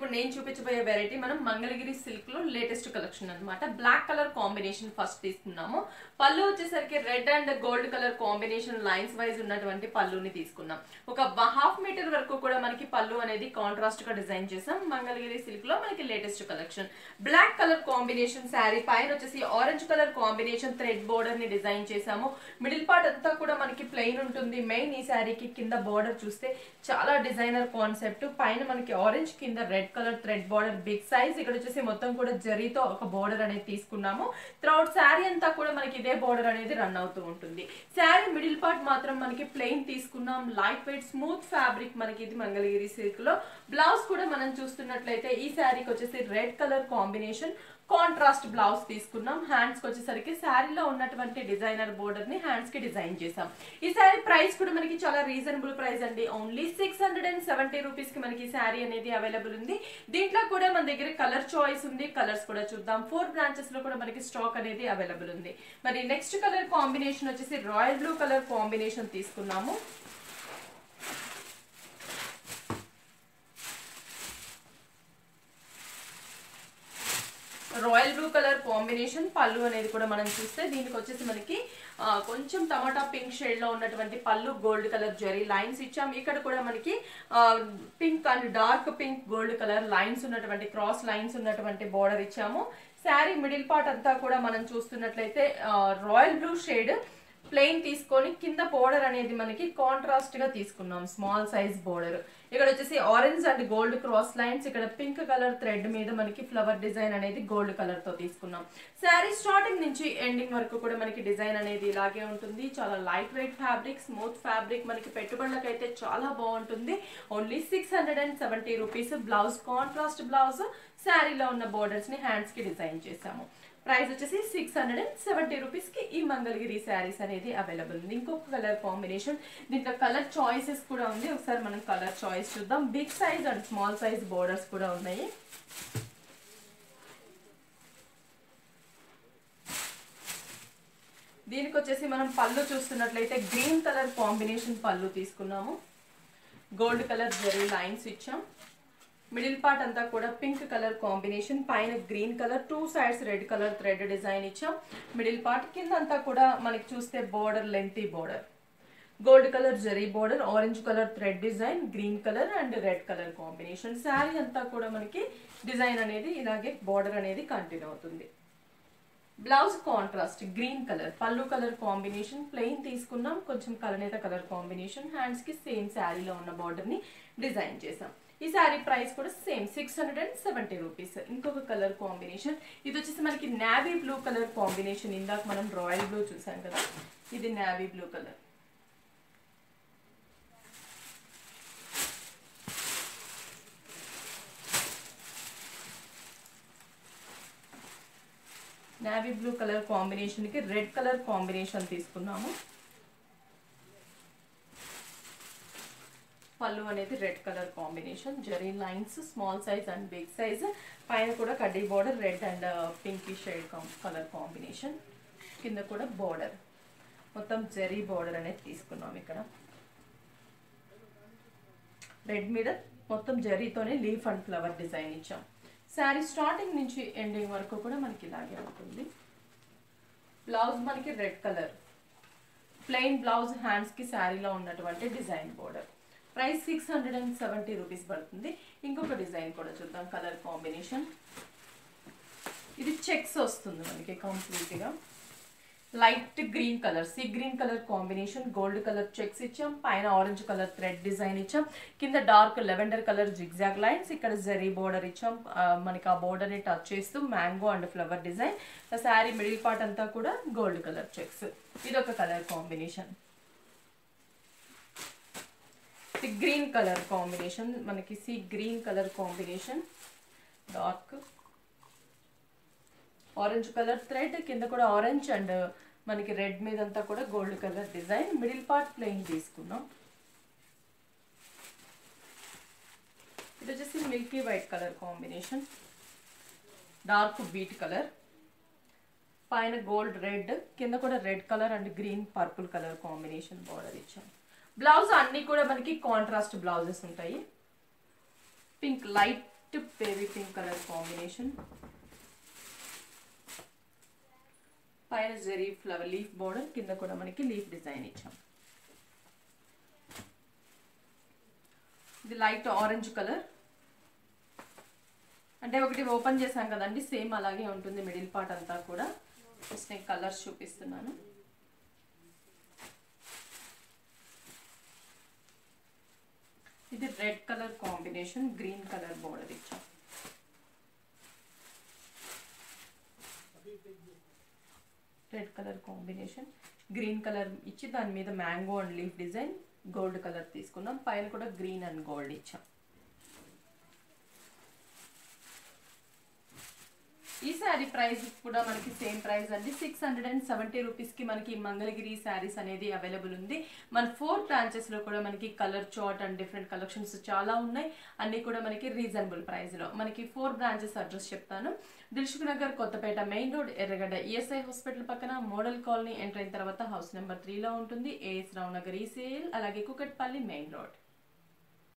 ఇప్పుడు నేను చూపించబోయే వెరైటీ మనం మంగళగిరి సిల్క్ లో లేటెస్ట్ కలెక్షన్ అన్నమాట. బ్లాక్ కలర్ కాంబినేషన్ ఫస్ట్ తీసుకున్నాము. పళ్ళు వచ్చేసరికి red and gold colour combination lines wise ఉన్నటువంటి పళ్ళుని తీసుకున్నాం. ఒక 1/2 మీటర్ వరకు కూడా మనకి పళ్ళు అనేది కాంట్రాస్ట్ గా డిజైన్ చేసాం. మంగళగిరి సిల్క్ లో మనకి latest collection. Black colour combination sari పైన వచ్చేసి orange colour combination thread border ని డిజైన్ చేసాము. మిడిల్ పార్ట్ అంతా కూడా మనకి ప్లెయిన్ ఉంటుంది. మెయిన్ ఈ శారీకి కింద బోర్డర్ చూస్తే చాలా డిజైనర్ కాన్సెప్ట్. పైన మనకి ఆరెంజ్, కింద red colour thread border big size. ఇక్కడ వచ్చేసి మొత్తం కూడా జరీతో ఒక బోర్డర్ అనేది తీసుకున్నాము. త్రౌట్ శారీ అంతా కూడా మనకి ఇదే బోర్డర్ అనేది రన్ అవుతూ ఉంటుంది. శారీ మిడిల్ పార్ట్ మాత్రం మనకి ప్లెయిన్ తీసుకున్నాం. లైట్ వెయిట్ స్మూత్ ఫ్యాబ్రిక్ మనకి ఇది మంగళగిరి సిల్క్ లో. బ్లౌజ్ కూడా మనం చూస్తున్నట్లయితే ఈ శారీకి వచ్చేసి red colour combination contrast blouse తీసుకున్నాం. హ్యాండ్స్ కి వచ్చేసరికి శారీలో ఉన్నటువంటి డిజైనర్ బోర్డర్ ని హ్యాండ్స్ కి డిజైన్ చేసాం. ఈ శారీ ప్రైస్ కూడా మనకి చాలా రీజనబుల్ ప్రైస్ అండి. ఓన్లీ 670 రూపీస్ కి మనకి శారీ అనేది అవైలబుల్ ఉంది. దీంట్లో కూడా మన దగ్గర కలర్ చాయిస్ ఉంది. కలర్స్ కూడా చూద్దాం. 4 బ్రాంచెస్ లో కూడా మనకి స్టాక్ అనేది అవైలబుల్ ఉంది. మరి నెక్స్ట్ కలర్ కాంబినేషన్ వచ్చేసి రాయల్ బ్లూ కలర్ కాంబినేషన్ తీసుకున్నాము. రాయల్ బ్లూ కలర్ కాంబినేషన్ పళ్ళు అనేది కూడా మనం చూస్తే దీనికి వచ్చేసి మనకి కొంచెం టమాటా పింక్ షేడ్ లో ఉన్నటువంటి పళ్ళు, గోల్డ్ కలర్ జరీ లైన్స్ ఇచ్చాం. ఇక్కడ కూడా మనకి pink and dark pink gold colour lines ఉన్నటువంటి క్రాస్ లైన్స్ ఉన్నటువంటి బోర్డర్ ఇచ్చాము. శారీ మిడిల్ పార్ట్ అంతా కూడా మనం చూస్తున్నట్లయితే రాయల్ బ్లూ షేడ్ ప్లెయిన్ తీసుకొని కింద బోర్డర్ అనేది మనకి కాంట్రాస్ట్ గా తీసుకున్నాం. Small size border. ఇక్కడ వచ్చేసి orange and gold cross lines. ఇక్కడ పింక్ కలర్ థ్రెడ్ మీద మనకి ఫ్లవర్ డిజైన్ అనేది గోల్డ్ కలర్ తో తీసుకున్నాం. శారీ స్టార్టింగ్ నుంచి ఎండింగ్ వరకు కూడా మనకి డిజైన్ అనేది ఇలాగే ఉంటుంది. చాలా light weight fabric, smooth fabric. మనకి పెట్టుబడులకు అయితే చాలా బాగుంటుంది. Only 670 rupees. Blouse contrast blouse. శారీలో ఉన్న బోర్డర్స్ ని హ్యాండ్స్ కి డిజైన్ చేసాము. ప్రైస్ వచ్చేసి 670 రూపీస్ కి ఈ మంగళగిరి శారీస్ అనేది అవైలబుల్ ఉంది. ఇంకొక కలర్ కాంబినేషన్, దీంట్లో కలర్ చాయిసెస్ కూడా ఉంది. ఒకసారి మనం కలర్ చాయిస్ చూద్దాం. Big size and small size borders కూడా ఉన్నాయి. దీనికి వచ్చేసి మనం పళ్ళు చూస్తున్నట్లయితే గ్రీన్ కలర్ కాంబినేషన్ పళ్ళు తీసుకున్నాము. గోల్డ్ కలర్ జరీ లైన్స్ ఇచ్చాం. మిడిల్ పార్ట్ అంతా కూడా పింక్ కలర్ కాంబినేషన్, పైన green colour, 2 sides red colour thread design ఇచ్చాం. మిడిల్ పార్ట్ కింద అంతా కూడా మనకి చూస్తే border lengthy border, gold colour zari border, orange colour thread design, green colour and red colour combination. Sari అంతా కూడా మనకి డిజైన్ అనేది ఇలాగే బోర్డర్ అనేది కంటిన్యూ అవుతుంది. బ్లౌజ్ కాంట్రాస్ట్ గ్రీన్ కలర్, పళ్ళు కలర్ కాంబినేషన్ ప్లెయిన్ తీసుకున్నాం. కొంచెం కలనేత కలర్ కాంబినేషన్. హ్యాండ్స్ కి సేమ్ శారీలో ఉన్న బోర్డర్ ని డిజైన్ చేసాం. ఈ శారీ ప్రైస్ కూడా సేమ్ 670 రూపీస్. ఇంకొక కలర్ కాంబినేషన్, ఇది వచ్చేసి మనకి నావీ బ్లూ కలర్ కాంబినేషన్. ఇందాక మనం రాయల్ బ్లూ చూసాం కదా, ఇది navy blue colour. Navy blue colour combination కి రెడ్ కలర్ కాంబినేషన్ తీసుకున్నాము. పళ్ళు అనేది red colour combination, zari lines, small size and big size. పైన కూడా కడ్డీ border red and pink shade colour combination. కింద కూడా బోర్డర్ మొత్తం జరీ బోర్డర్ అనేది తీసుకున్నాం. ఇక్కడ రెడ్ మీద మొత్తం జరీతోనే లీఫ్ అండ్ ఫ్లవర్ డిజైన్ ఇచ్చాం. శారీ స్టార్టింగ్ నుంచి ఎండింగ్ వరకు కూడా మనకి ఇలాగే ఉంటుంది. బ్లౌజ్ మనకి red colour plain blouse, hands కి శారీలో ఉన్నటువంటి డిజైన్ బోర్డర్. ప్రైస్ 670 రూపీస్ పడుతుంది. ఇంకొక డిజైన్ కూడా చూద్దాం. కలర్ కాంబినేషన్, ఇది చెక్స్ వస్తుంది మనకి కంప్లీట్ గా. Light green colour, see green colour combination, gold colour checks ఇచ్చాం. పైన ఆరెంజ్ కలర్ థ్రెడ్ డిజైన్ ఇచ్చాం. కింద dark lavender colour zigzag lines. ఇక్కడ జరీ బోర్డర్ ఇచ్చాం. మనకి ఆ బోర్డర్ ని టచ్ చేస్తూ mango and flower design. Sari middle part అంతా కూడా గోల్డ్ కలర్ చెక్స్. ఇది ఒక colour combination. Green colour combination, మనకి sea green colour combination, dark orange colour thread, కింద కూడా ఆరెంజ్ అండ్ మనకి రెడ్ మీద అంతా కూడా gold colour design. Middle part plain తీసుకున్నాం. ఇది వచ్చేసి milky white colour combination, dark beet colour, పైన గోల్డ్ రెడ్, కింద కూడా red colour and green purple colour combination border ఇచ్చాం. బ్లౌజ్ అన్ని కూడా మనకి కాంట్రాస్ట్ బ్లౌజెస్ ఉంటాయి. Pink light light baby pink colour combination. పైన జరీ ఫ్లవర్ లీఫ్ బోర్డర్, కింద కూడా మనకి లీఫ్ డిజైన్ ఇచ్చాం. ఇది లైట్ ఆరెంజ్ కలర్, అంటే ఒకటి ఓపెన్ చేసాం కదండి, సేమ్ అలాగే ఉంటుంది మిడిల్ పార్ట్ అంతా కూడా. జస్ట్ నేను కలర్స్ చూపిస్తున్నాను. ఇది red colour combination, green colour border ఇచ్చాం. Red colour combination, green colour ఇచ్చి దాని మీద mango and leaf design, gold colour తీసుకున్నాం. పైన కూడా గ్రీన్ అండ్ గోల్డ్ ఇచ్చాం. ఈ శారీ ప్రైస్ కూడా మనకి సేమ్ ప్రైస్ అండి, 670 రూపీస్కి మనకి మంగళగిరి శారీస్ అనేది అవైలబుల్ ఉంది. మన 4 బ్రాంచెస్లో కూడా మనకి colour chart and different collections చాలా ఉన్నాయి. అన్నీ కూడా మనకి రీజనబుల్ ప్రైస్లో. మనకి 4 బ్రాంచెస్ అడ్రస్ చెప్తాను. దిల్సుఖ్ నగర్, కొత్తపేట మెయిన్ రోడ్, ఎర్రగడ్డ ఈఎస్ఐ హాస్పిటల్ పక్కన మోడల్ కాలనీ ఎంటర్ అయిన తర్వాత హౌస్ నెంబర్ 3లో ఉంటుంది. ఏఎస్ రావు నగర్ ఈసీఎల్, అలాగే కుకట్పల్లి మెయిన్ రోడ్.